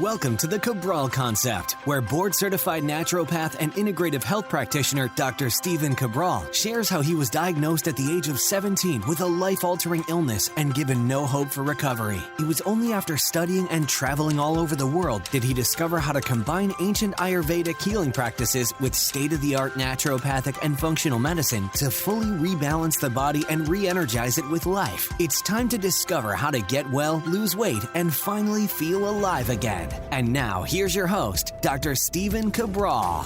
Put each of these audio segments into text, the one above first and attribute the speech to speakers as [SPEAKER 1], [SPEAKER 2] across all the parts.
[SPEAKER 1] Welcome to the Cabral Concept, where board-certified naturopath and integrative health practitioner Dr. Stephen Cabral shares how he was diagnosed at the age of 17 with a life-altering illness and given no hope for recovery. It was only after studying and traveling all over the world did he discover how to combine ancient Ayurvedic healing practices with state-of-the-art naturopathic and functional medicine to fully rebalance the body and re-energize it with life. It's time to discover how to get well, lose weight, and finally feel alive again. And now, here's your host, Dr. Stephen Cabral.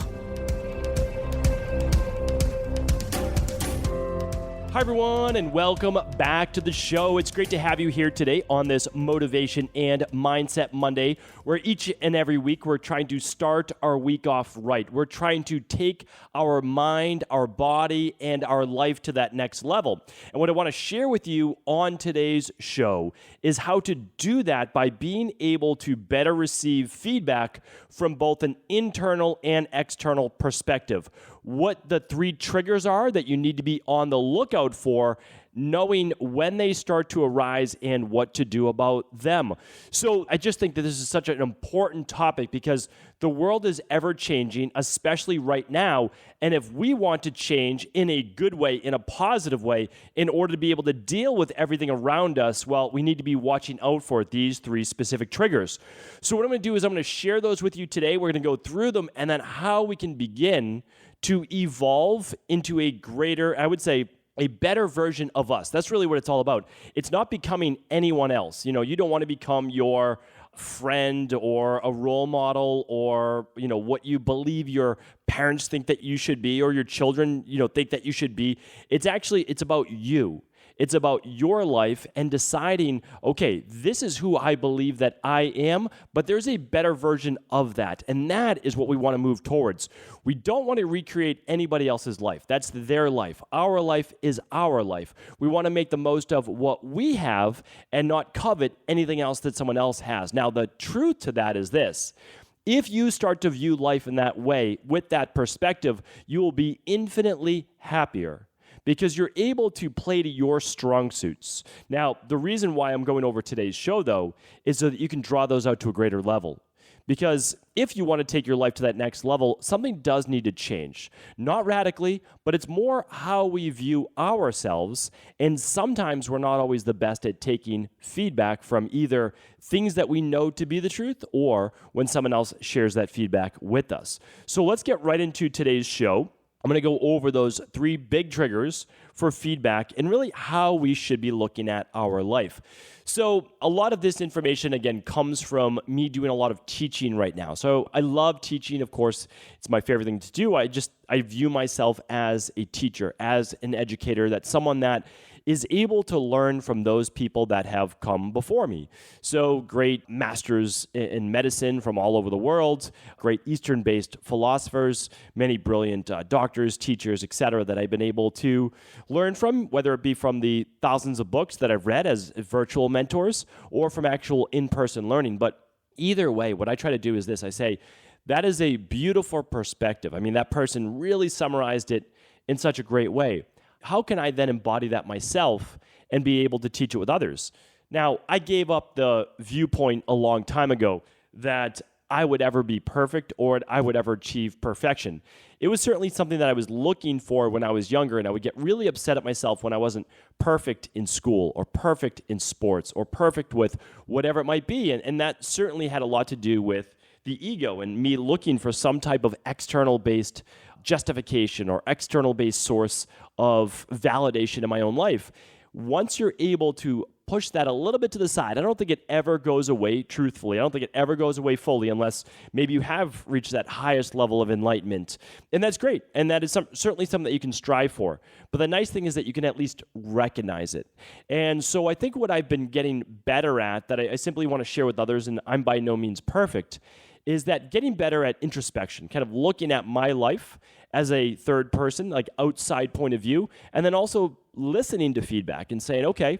[SPEAKER 2] Hi, everyone, and welcome back to the show. It's great to have you here today on this Motivation and Mindset Monday, where each and every week we're trying to start our week off right. We're trying to take our mind, our body, and our life to that next level. And what I want to share with you on today's show is how to do that by being able to better receive feedback from both an internal and external perspective. What the three triggers are that you need to be on the lookout for, knowing when they start to arise and what to do about them. So I just think that this is such an important topic because the world is ever changing, especially right now. And if we want to change in a good way, in a positive way, in order to be able to deal with everything around us, well, we need to be watching out for these three specific triggers. So what I'm going to do is I'm going to share those with you today. We're going to go through them and then how we can begin to evolve into a greater, I would say, a better version of us. That's really what it's all about. It's not becoming anyone else. You know, you don't want to become your friend or a role model or, what you believe your parents think that you should be or your children, think that you should be. It's about you. It's about your life and deciding, okay, this is who I believe that I am, but there's a better version of that. And that is what we want to move towards. We don't want to recreate anybody else's life. That's their life. Our life is our life. We want to make the most of what we have and not covet anything else that someone else has. Now, the truth to that is this. If you start to view life in that way, with that perspective, you will be infinitely happier, because you're able to play to your strong suits. Now, the reason why I'm going over today's show, though, is so that you can draw those out to a greater level. Because if you want to take your life to that next level, something does need to change. Not radically, but it's more how we view ourselves. And sometimes we're not always the best at taking feedback from either things that we know to be the truth or when someone else shares that feedback with us. So let's get right into today's show. I'm going to go over those three big triggers for feedback and really how we should be looking at our life. So a lot of this information, again, comes from me doing a lot of teaching right now. So I love teaching. Of course, it's my favorite thing to do. I view myself as a teacher, as an educator, that's someone that is able to learn from those people that have come before me. So great masters in medicine from all over the world, great Eastern-based philosophers, many brilliant doctors, teachers, etc., that I've been able to learn from, whether it be from the thousands of books that I've read as virtual mentors or from actual in-person learning. But either way, what I try to do is this. I say, that is a beautiful perspective. I mean, that person really summarized it in such a great way. How can I then embody that myself and be able to teach it with others? Now, I gave up the viewpoint a long time ago that I would ever be perfect or I would ever achieve perfection. It was certainly something that I was looking for when I was younger, and I would get really upset at myself when I wasn't perfect in school or perfect in sports or perfect with whatever it might be. And that certainly had a lot to do with the ego and me looking for some type of external-based justification or external-based source of validation in my own life. Once you're able to push that a little bit to the side, I don't think it ever goes away, truthfully. I don't think it ever goes away fully unless maybe you have reached that highest level of enlightenment. And that's great. And that is certainly something that you can strive for. But the nice thing is that you can at least recognize it. And so I think what I've been getting better at, that I simply want to share with others, and I'm by no means perfect, is that getting better at introspection, kind of looking at my life as a third person, like outside point of view, and then also listening to feedback and saying, okay,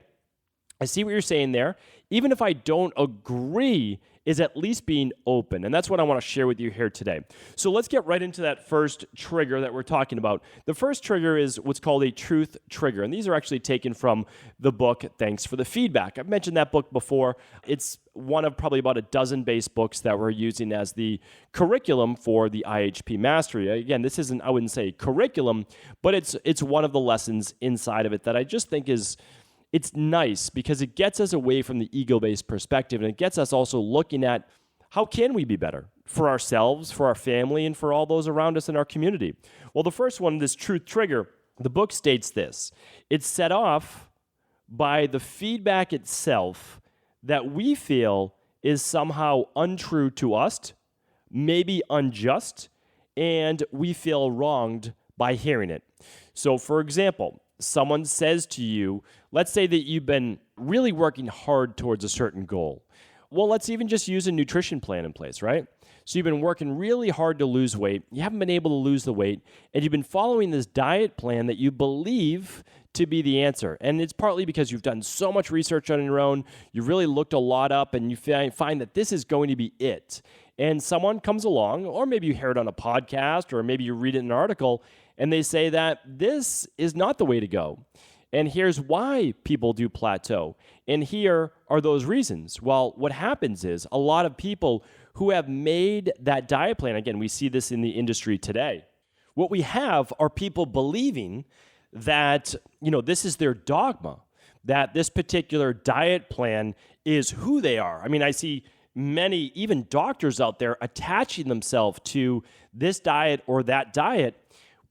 [SPEAKER 2] I see what you're saying there. even if I don't agree, is at least being open. And that's what I want to share with you here today. So let's get right into that first trigger that we're talking about. The first trigger is what's called a truth trigger. And these are actually taken from the book, Thanks for the Feedback. I've mentioned that book before. It's one of probably about a dozen base books that we're using as the curriculum for the IHP Mastery. Again, this isn't, I wouldn't say curriculum, but it's one of the lessons inside of it that I just think it's nice because it gets us away from the ego-based perspective, and it gets us also looking at how can we be better for ourselves, for our family, and for all those around us in our community. Well, the first one, this truth trigger, the book states this. It's set off by the feedback itself that we feel is somehow untrue to us, maybe unjust, and we feel wronged by hearing it. So, for example, someone says to you, let's say that you've been really working hard towards a certain goal. Well, let's even just use a nutrition plan in place, right? So you've been working really hard to lose weight. You haven't been able to lose the weight, and you've been following this diet plan that you believe to be the answer. And it's partly because you've done so much research on your own. You've really looked a lot up, and you find that this is going to be it. And someone comes along, or maybe you hear it on a podcast, or maybe you read it in an article, and they say that this is not the way to go. And here's why people do plateau. And here are those reasons. Well, what happens is a lot of people who have made that diet plan, again, we see this in the industry today. What we have are people believing that, this is their dogma, that this particular diet plan is who they are. I mean, I see many, even doctors out there, attaching themselves to this diet or that diet.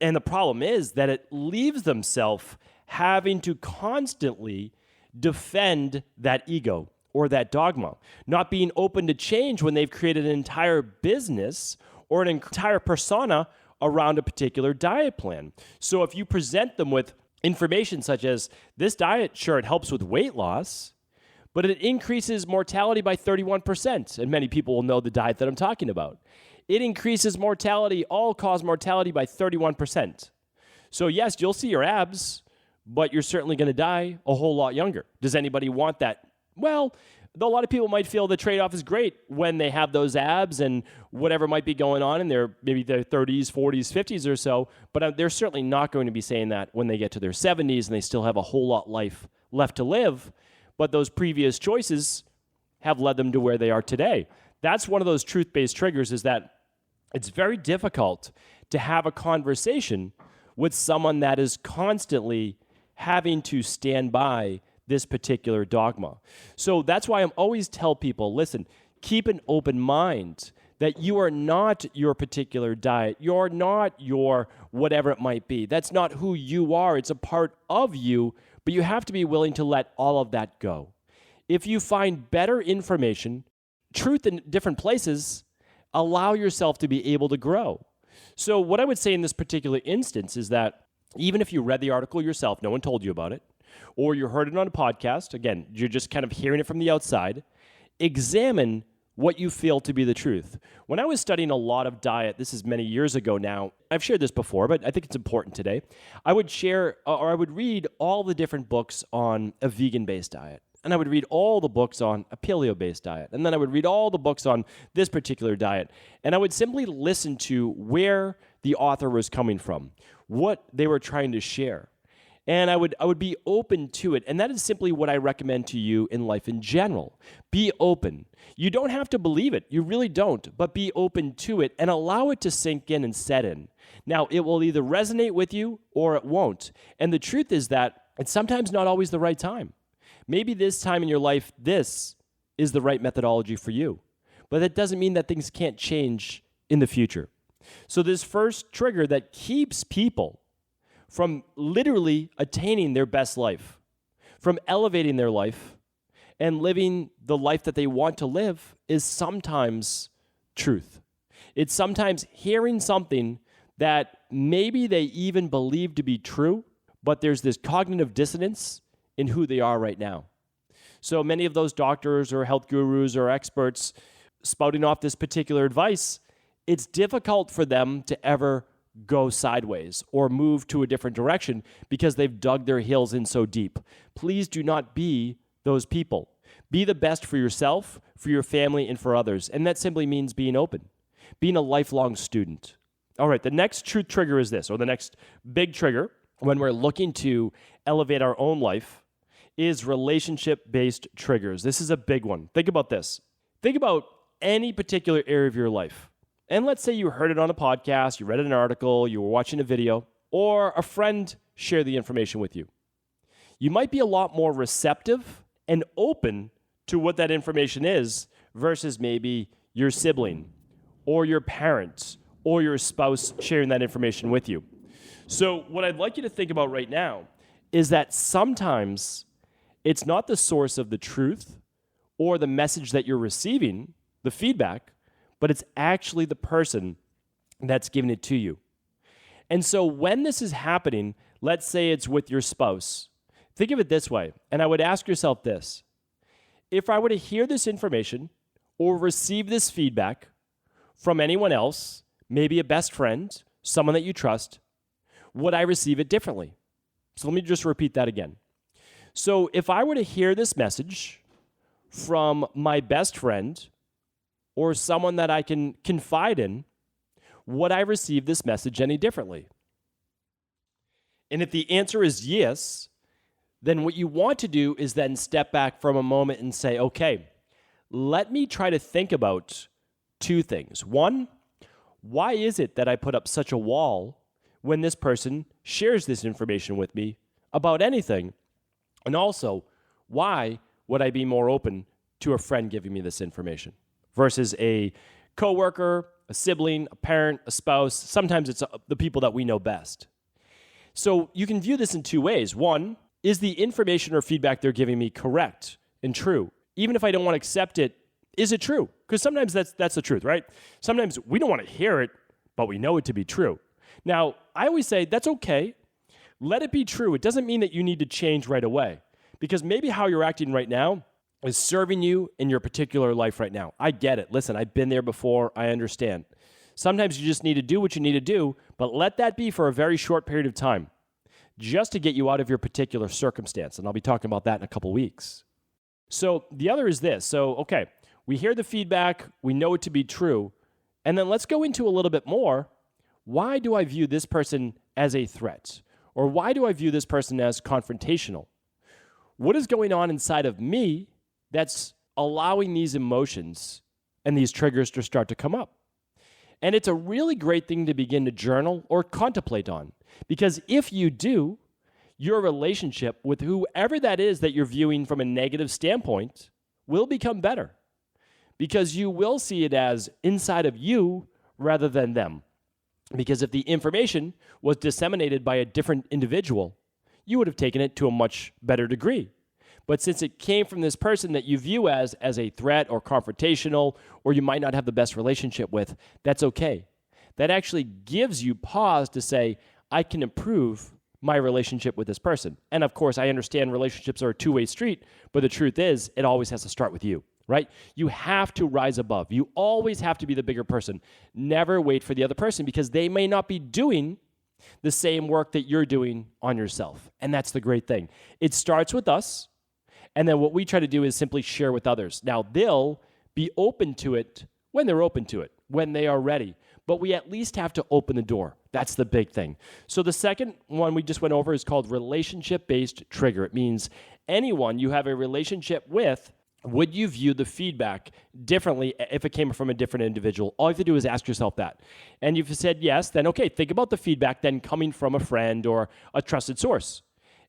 [SPEAKER 2] And the problem is that it leaves themselves having to constantly defend that ego or that dogma, not being open to change when they've created an entire business or an entire persona around a particular diet plan. So if you present them with information such as this diet, sure, it helps with weight loss, but it increases mortality by 31%. And many people will know the diet that I'm talking about. It increases mortality, all-cause mortality by 31%. So yes, you'll see your abs, but you're certainly going to die a whole lot younger. Does anybody want that? Well, though a lot of people might feel the trade-off is great when they have those abs and whatever might be going on in their 30s, 40s, 50s or so, but they're certainly not going to be saying that when they get to their 70s and they still have a whole lot life left to live, but those previous choices have led them to where they are today. That's one of those truth-based triggers, is that it's very difficult to have a conversation with someone that is constantly having to stand by this particular dogma. So that's why I always tell people, listen, keep an open mind that you are not your particular diet. You're not your whatever it might be. That's not who you are. It's a part of you, but you have to be willing to let all of that go. If you find better information, truth in different places, allow yourself to be able to grow. So what I would say in this particular instance is that even if you read the article yourself, no one told you about it, or you heard it on a podcast, again, you're just kind of hearing it from the outside, examine what you feel to be the truth. When I was studying a lot of diet, this is many years ago now, I've shared this before, but I think it's important today, I would read all the different books on a vegan-based diet. And I would read all the books on a paleo-based diet. And then I would read all the books on this particular diet. And I would simply listen to where the author was coming from, what they were trying to share. And I would be open to it. And that is simply what I recommend to you in life in general. Be open. You don't have to believe it. You really don't. But be open to it and allow it to sink in and set in. Now, it will either resonate with you or it won't. And the truth is that it's sometimes not always the right time. Maybe this time in your life, this is the right methodology for you. But that doesn't mean that things can't change in the future. So this first trigger that keeps people from literally attaining their best life, from elevating their life and living the life that they want to live, is sometimes truth. It's sometimes hearing something that maybe they even believe to be true, but there's this cognitive dissonance in who they are right now. So many of those doctors or health gurus or experts spouting off this particular advice, it's difficult for them to ever go sideways or move to a different direction because they've dug their heels in so deep. Please do not be those people. Be the best for yourself, for your family, and for others. And that simply means being open, being a lifelong student. All right, the next truth trigger is this, or the next big trigger when we're looking to elevate our own life is relationship-based triggers. This is a big one. Think about this. Think about any particular area of your life. And let's say you heard it on a podcast, you read an article, you were watching a video, or a friend shared the information with you. You might be a lot more receptive and open to what that information is versus maybe your sibling or your parents or your spouse sharing that information with you. So what I'd like you to think about right now is that sometimes it's not the source of the truth or the message that you're receiving, the feedback, but it's actually the person that's giving it to you. And so when this is happening, let's say it's with your spouse, think of it this way, and I would ask yourself this. If I were to hear this information or receive this feedback from anyone else, maybe a best friend, someone that you trust, would I receive it differently? So let me just repeat that again. So if I were to hear this message from my best friend or someone that I can confide in, would I receive this message any differently? And if the answer is yes, then what you want to do is then step back from a moment and say, okay, let me try to think about two things. One, why is it that I put up such a wall when this person shares this information with me about anything? And also, why would I be more open to a friend giving me this information versus a coworker, a sibling, a parent, a spouse? Sometimes it's the people that we know best. So you can view this in two ways. One, is the information or feedback they're giving me correct and true? Even if I don't want to accept it, is it true? Because sometimes that's the truth, right? Sometimes we don't want to hear it, but we know it to be true. Now, I always say that's okay. Let it be true. It doesn't mean that you need to change right away, because maybe how you're acting right now is serving you in your particular life right now. I get it. Listen, I've been there before. I understand. Sometimes you just need to do what you need to do, but let that be for a very short period of time just to get you out of your particular circumstance. And I'll be talking about that in a couple weeks. So the other is this. So, okay, we hear the feedback. We know it to be true. And then let's go into a little bit more. Why do I view this person as a threat? Or why do I view this person as confrontational? What is going on inside of me that's allowing these emotions and these triggers to start to come up? And it's a really great thing to begin to journal or contemplate on, because if you do, your relationship with whoever that is that you're viewing from a negative standpoint will become better, because you will see it as inside of you rather than them. Because if the information was disseminated by a different individual, you would have taken it to a much better degree. But since it came from this person that you view as a threat or confrontational, or you might not have the best relationship with, that's okay. That actually gives you pause to say, I can improve my relationship with this person. And of course, I understand relationships are a two-way street, but the truth is, it always has to start with you, right? You have to rise above. You always have to be the bigger person. Never wait for the other person, because they may not be doing the same work that you're doing on yourself. And that's the great thing. It starts with us. And then what we try to do is simply share with others. Now, they'll be open to it when they're open to it, when they are ready. But we at least have to open the door. That's the big thing. So the second one we just went over is called relationship-based trigger. It means anyone you have a relationship with, would you view the feedback differently if it came from a different individual? All you have to do is ask yourself that. And if you said yes, then okay, think about the feedback then coming from a friend or a trusted source.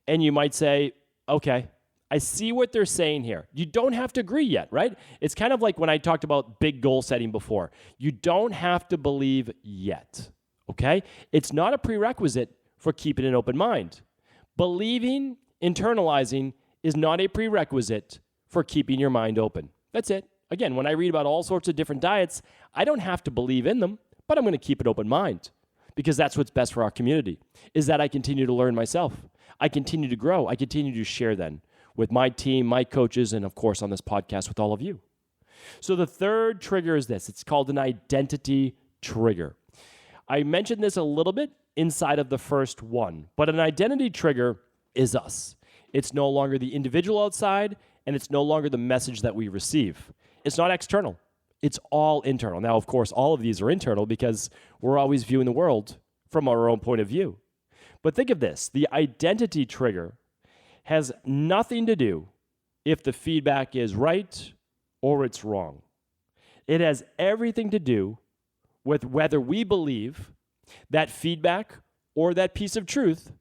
[SPEAKER 2] And you might say, okay, I see what they're saying here. You don't have to agree yet, right? It's kind of like when I talked about big goal setting before. You don't have to believe yet, okay? It's not a prerequisite for keeping an open mind. Believing, internalizing is not a prerequisite for keeping your mind open. That's it. Again, when I read about all sorts of different diets, I don't have to believe in them, but I'm going to keep an open mind, because that's what's best for our community, is that I continue to learn myself. I continue to grow. I continue to share then with my team, my coaches, and of course on this podcast with all of you. So the third trigger is this. It's called an identity trigger. I mentioned this a little bit inside of the first one, but an identity trigger is us. It's no longer the individual outside, and it's no longer the message that we receive. It's not external. It's all internal. Now, of course, all of these are internal because we're always viewing the world from our own point of view. But think of this. The identity trigger has nothing to do if the feedback is right or it's wrong. It has everything to do with whether we believe that feedback or that piece of truth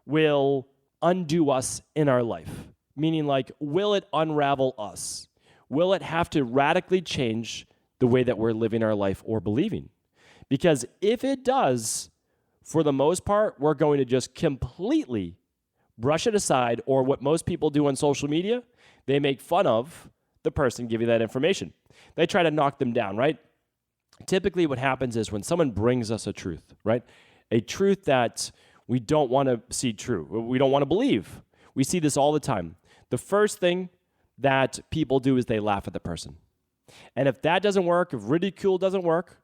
[SPEAKER 2] will undo us in our life. Meaning, like, will it unravel us? Will it have to radically change the way that we're living our life or believing? Because if it does, for the most part, we're going to just completely brush it aside, or what most people do on social media, they make fun of the person giving that information. They try to knock them down, right? Typically what happens is when someone brings us a truth, right? A truth that we don't want to see true, we don't want to believe. We see this all the time. The first thing that people do is they laugh at the person. And if that doesn't work, if ridicule doesn't work,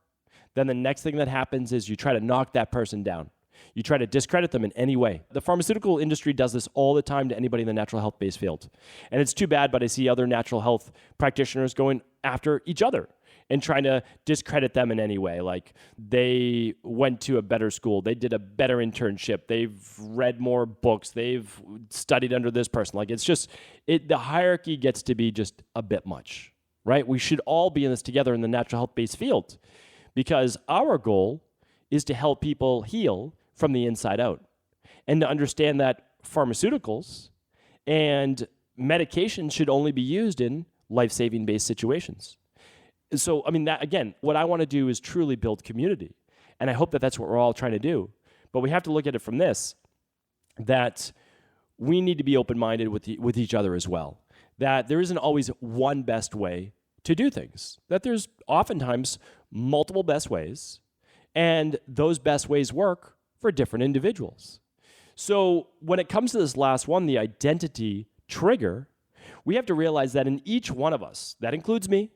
[SPEAKER 2] then the next thing that happens is you try to knock that person down. You try to discredit them in any way. The pharmaceutical industry does this all the time to anybody in the natural health-based field. And it's too bad, but I see other natural health practitioners going after each other and trying to discredit them in any way. Like, they went to a better school, they did a better internship, they've read more books, they've studied under this person. Like, it's just, the hierarchy gets to be just a bit much, right? We should all be in this together in the natural health-based field because our goal is to help people heal from the inside out and to understand that pharmaceuticals and medication should only be used in life-saving based situations. So, I mean, that again, what I want to do is truly build community. And I hope that that's what we're all trying to do. But we have to look at it from this, that we need to be open-minded with each other as well. That there isn't always one best way to do things. That there's oftentimes multiple best ways, and those best ways work for different individuals. So when it comes to this last one, the identity trigger, we have to realize that in each one of us, that includes me,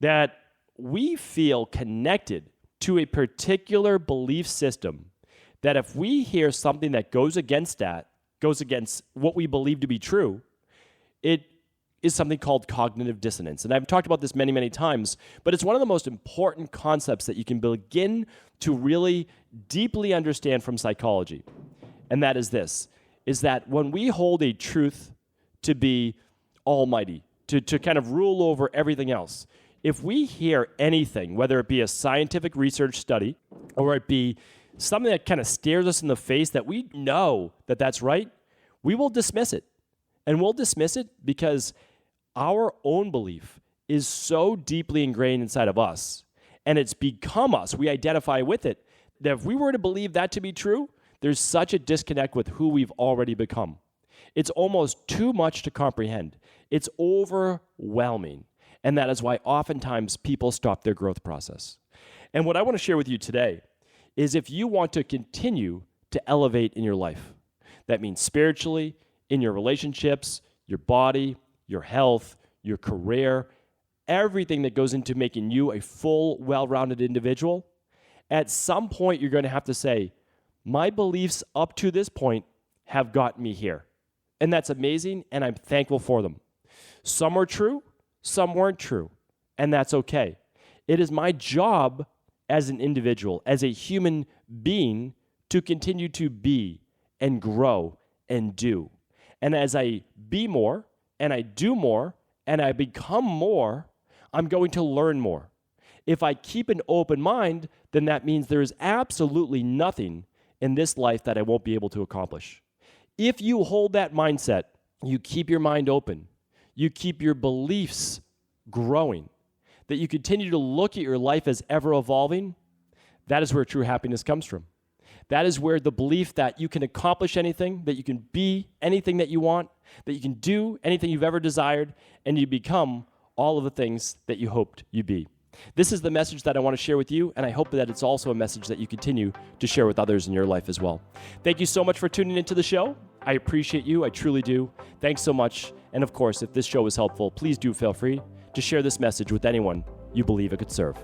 [SPEAKER 2] that we feel connected to a particular belief system, that if we hear something that goes against what we believe to be true, it is something called cognitive dissonance. And I've talked about this many, many times, but it's one of the most important concepts that you can begin to really deeply understand from psychology. And that is this, is that when we hold a truth to be almighty, to kind of rule over everything else, if we hear anything, whether it be a scientific research study or it be something that kind of stares us in the face that we know that that's right, we will dismiss it. And we'll dismiss it because our own belief is so deeply ingrained inside of us, and it's become us. We identify with it, that if we were to believe that to be true, there's such a disconnect with who we've already become. It's almost too much to comprehend. It's overwhelming. And that is why oftentimes people stop their growth process. And what I want to share with you today is if you want to continue to elevate in your life, that means spiritually, in your relationships, your body, your health, your career, everything that goes into making you a full, well-rounded individual, at some point you're going to have to say, my beliefs up to this point have gotten me here. And that's amazing, and I'm thankful for them. Some are true, some weren't true, and that's okay. It is my job as an individual, as a human being, to continue to be and grow and do. And as I be more, and I do more, and I become more, I'm going to learn more. If I keep an open mind, then that means there is absolutely nothing in this life that I won't be able to accomplish. If you hold that mindset, you keep your mind open, you keep your beliefs growing, that you continue to look at your life as ever evolving, that is where true happiness comes from. That is where the belief that you can accomplish anything, that you can be anything that you want, that you can do anything you've ever desired, and you become all of the things that you hoped you'd be. This is the message that I want to share with you, and I hope that it's also a message that you continue to share with others in your life as well. Thank you so much for tuning into the show. I appreciate you. I truly do. Thanks so much. And of course, if this show was helpful, please do feel free to share this message with anyone you believe it could serve.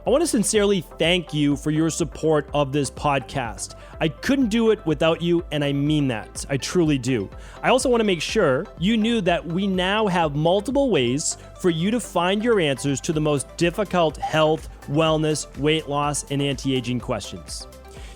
[SPEAKER 2] I want to sincerely thank you for your support of this podcast. I couldn't do it without you, and I mean that. I truly do. I also want to make sure you knew that we now have multiple ways for you to find your answers to the most difficult health, wellness, weight loss, and anti-aging questions.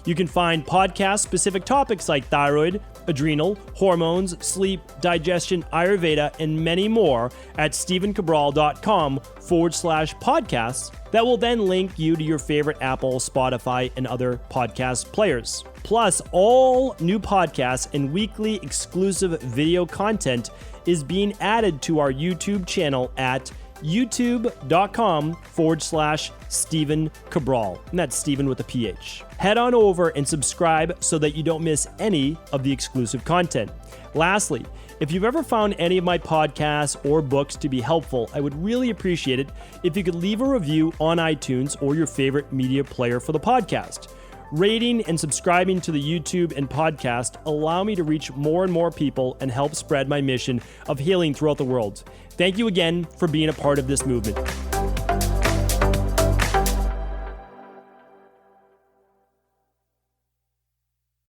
[SPEAKER 2] You can find podcast-specific topics like thyroid, adrenal, hormones, sleep, digestion, Ayurveda, and many more at stevencabral.com/podcasts that will then link you to your favorite Apple, Spotify, and other podcast players. Plus, all new podcasts and weekly exclusive video content is being added to our YouTube channel at youtube.com/Steven Cabral. And that's Steven with a PH. Head on over and subscribe so that you don't miss any of the exclusive content. Lastly, if you've ever found any of my podcasts or books to be helpful, I would really appreciate it if you could leave a review on iTunes or your favorite media player for the podcast. Rating and subscribing to the YouTube and podcast allow me to reach more and more people and help spread my mission of healing throughout the world. Thank you again for being a part of this movement.